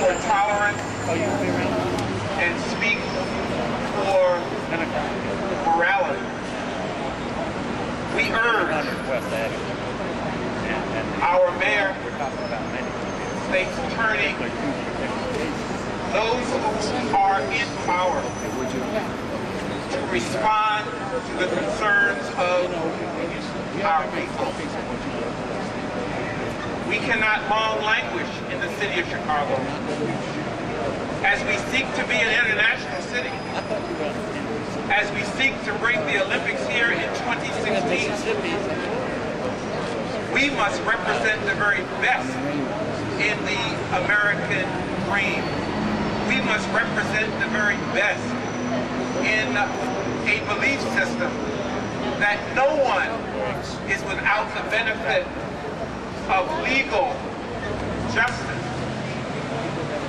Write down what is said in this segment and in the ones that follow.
for tolerance and speak for morality. We urge our mayor, state's attorney, those who are in power to respond to the concerns of our people. We cannot long languish in the city of Chicago as we seek to be an international city, as we seek to bring the Olympics here in 2016. We must represent the very best in the American dream. We must represent the very best in a belief system that no one is without the benefit of legal justice.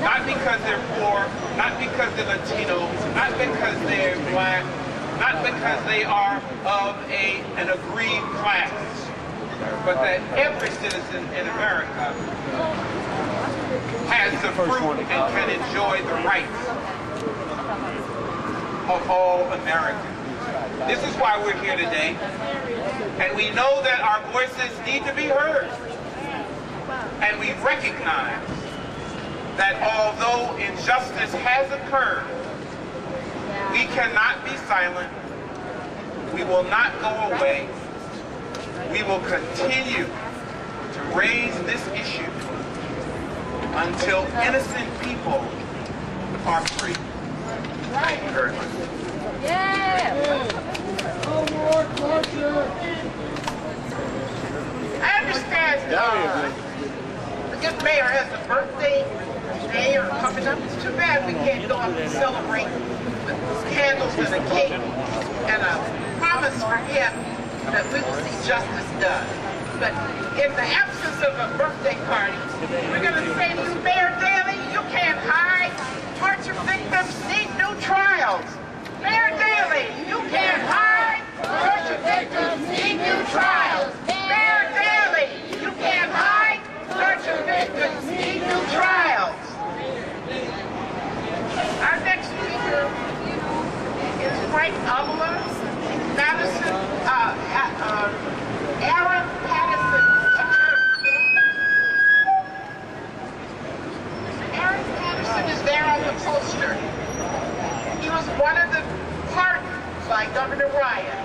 Not because they're poor, not because they're Latino, not because they're black, not because they are of an agreed class, but that every citizen in America has the fruit and can enjoy the rights of all Americans. This is why we're here today, and we know that our voices need to be heard. And we recognize that although injustice has occurred, we cannot be silent. We will not go away. We will continue to raise this issue until innocent people are free. Thank you very much. I understand the good mayor has a birthday today or coming up. It's too bad we can't go up and celebrate with candles and a cake and a promise for him that we will see justice done. But in the absence of a birthday party, we're going to say to you, Mayor Daley, you can't hide. Torture victims need new trials. Mayor Daley, you can't hide. Torture victims need new trials. Mayor Daley, you can't hide. Torture victims need new trials. Our next speaker is Frank Avila, Madison, Aaron Patterson attorney. Aaron Patterson is there on the poster. He was one of the pardoned by Governor Ryan.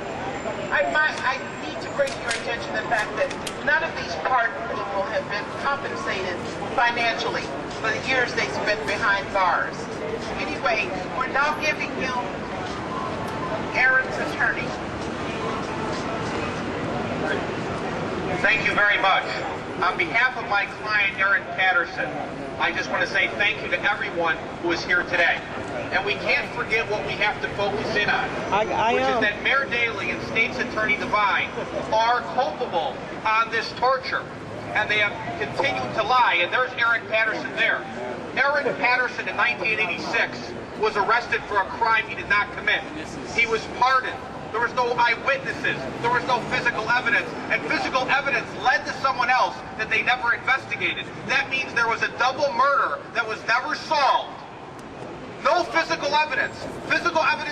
I need to bring to your attention the fact that none of these pardoned people have been compensated financially for the years they spent behind bars. Anyway, we're now giving you Aaron's attorney. Thank you very much. On behalf of my client, Aaron Patterson, I just want to say thank you to everyone who is here today. And we can't forget what we have to focus in on, which is that Mayor Daley and State's Attorney Devine are culpable on this torture. And they have continued to lie. And there's Aaron Patterson there. Aaron Patterson in 1986 was arrested for a crime he did not commit. He was pardoned. There was no eyewitnesses. There was no physical evidence. And physical evidence led to someone else that they never investigated. That means there was a double murder that was never solved. No physical evidence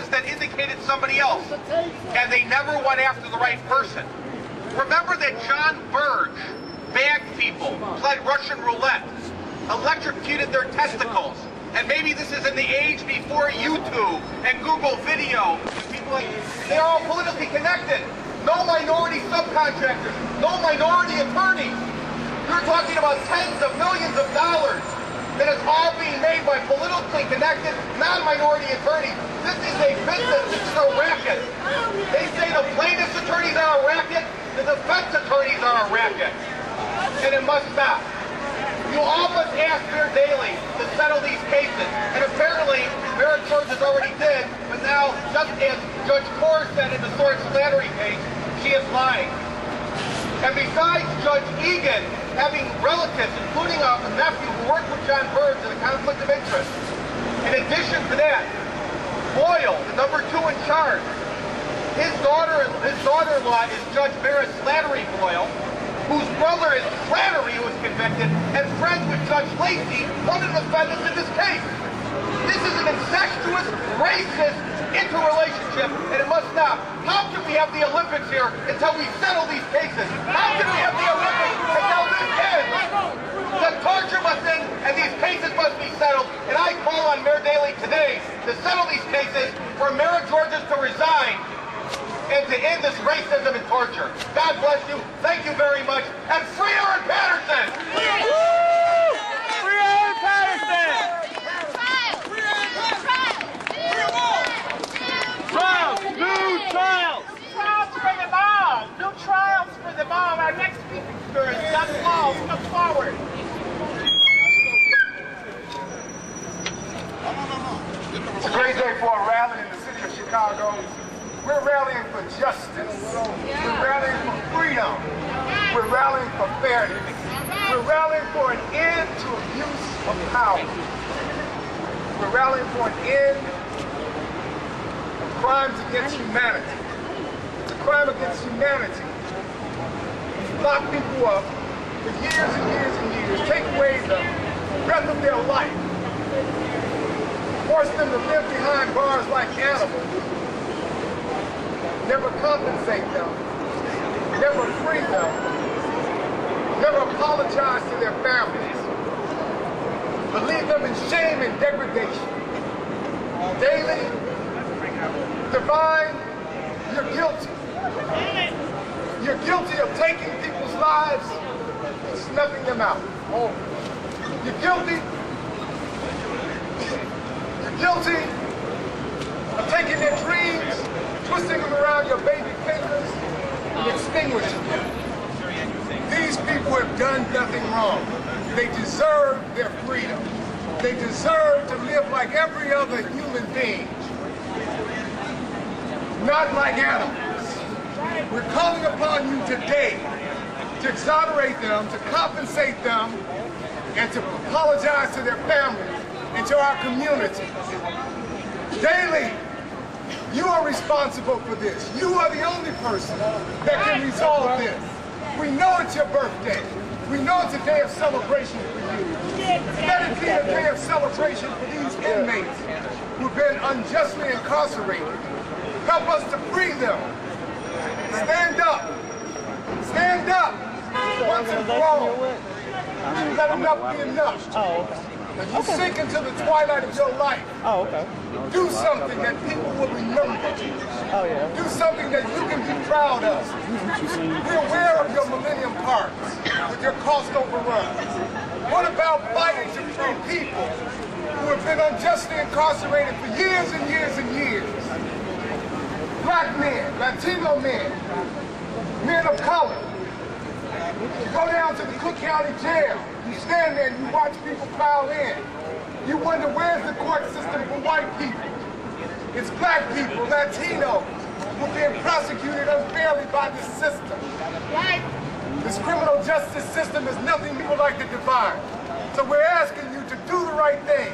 that indicated somebody else. And they never went after the right person. Remember that John Burge bagged people, played Russian roulette, electrocuted their testicles. And maybe this is in the age before YouTube and Google video. People like, they're all politically connected. No minority subcontractors, no minority attorneys. You're talking about tens of millions of dollars that is all being made by politically connected, non-minority attorneys. This is a business, this is a racket. They say the plaintiff's attorneys are a racket, the defense attorneys are a racket. And it must stop. You all must ask Mayor Daley to settle these cases. And apparently, Mayor George has already did, but now, just as Judge Kaur said in the Source Slattery case, she is lying. And besides Judge Egan having relatives, including a nephew who worked with John Burge in a conflict of interest, in addition to that, Boyle, the number 2 in charge, his daughter-in-law is Judge Maris Slattery Boyle, whose brother is Flannery, who was convicted, and friends with Judge Lacey, one of the defendants in this case. This is an incestuous, racist interrelationship, and it must stop. How can we have the Olympics here until we settle these cases? How can we have the Olympics until this ends? The torture must end, and these cases must be settled. And I call on Mayor Daley today to settle these cases, for Mayor Georges to resign, and to end this racism and torture. God bless you. Thank you very much. And free Aaron Patterson! Free Aaron Patterson! Trials! New trials! Trials for them all. New trials for them all. Our next speaker is Doug Walls. Come forward. It's a great day for a rally in the city of Chicago. We're rallying for justice. We're rallying for freedom. We're rallying for fairness. We're rallying for an end to abuse of power. We're rallying for an end of crimes against humanity. It's a crime against humanity. Lock people up for years and years and years, take away the breath of their life, force them to live behind bars like animals, never compensate them, never free them, never apologize to their families, but leave them in shame and degradation. Daily, divine, you're guilty. You're guilty of taking people's lives and snuffing them out. You're guilty. You're guilty of taking their dreams, twisting them around your baby fingers, and extinguishing them. These people have done nothing wrong. They deserve their freedom. They deserve to live like every other human being, not like animals. We're calling upon you today to exonerate them, to compensate them, and to apologize to their families and to our community. Daley, you are responsible for this. You are the only person that can resolve this. We know it's your birthday. We know it's a day of celebration for you. Let it be a day of celebration for these inmates who've been unjustly incarcerated. Help us to free them. Stand up. Stand up. Once and for all. Let enough be enough. Oh, okay. As you sink into the twilight of your life, Oh, okay. do something that people will remember. Oh, yeah. Do something that you can be proud of. We're aware of your Millennium Parks with your cost overruns. What about fighting to free people who have been unjustly incarcerated for years and years and years? Black men, Latino men, men of color. You go down to the Cook County Jail. You stand there and you watch people pile in. You wonder, where's the court system for white people? It's black people, Latinos, who are being prosecuted unfairly by this system. This criminal justice system is nothing people like to divide. So we're asking you to do the right thing.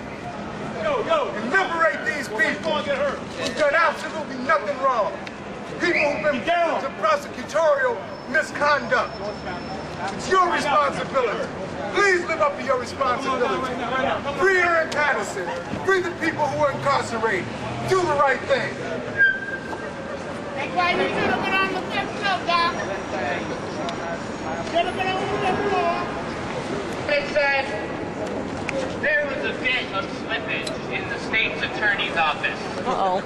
And liberate these people who've done absolutely nothing wrong. People who've been guilty of prosecutorial misconduct. It's your responsibility. Please live up to your responsibility. Free Aaron Patterson. Free the people who are incarcerated. Do the right thing. That's why you should have been on the fifth floor, Doc. Should have been on the fifth floor. It said there was a bit of slippage in the state's attorney's office. Uh-oh.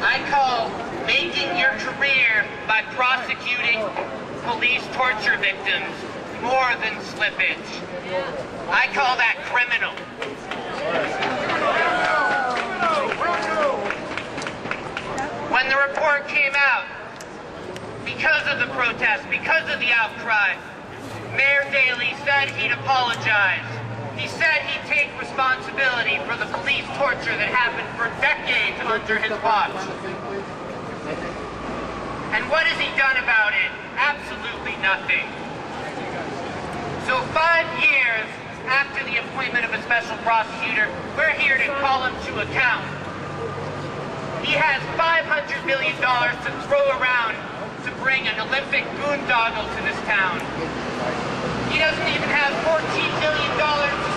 I call making your career by prosecuting police torture victims more than slippage. I call that criminal. When the report came out, because of the protest, because of the outcry, Mayor Daley said he'd apologize. He said he'd take responsibility for the police torture that happened for decades under his watch. And what has he done about it? Absolutely nothing. So 5 years after the appointment of a special prosecutor, we're here to call him to account. He has $500 million to throw around to bring an Olympic boondoggle to this town. He doesn't even have $14 million to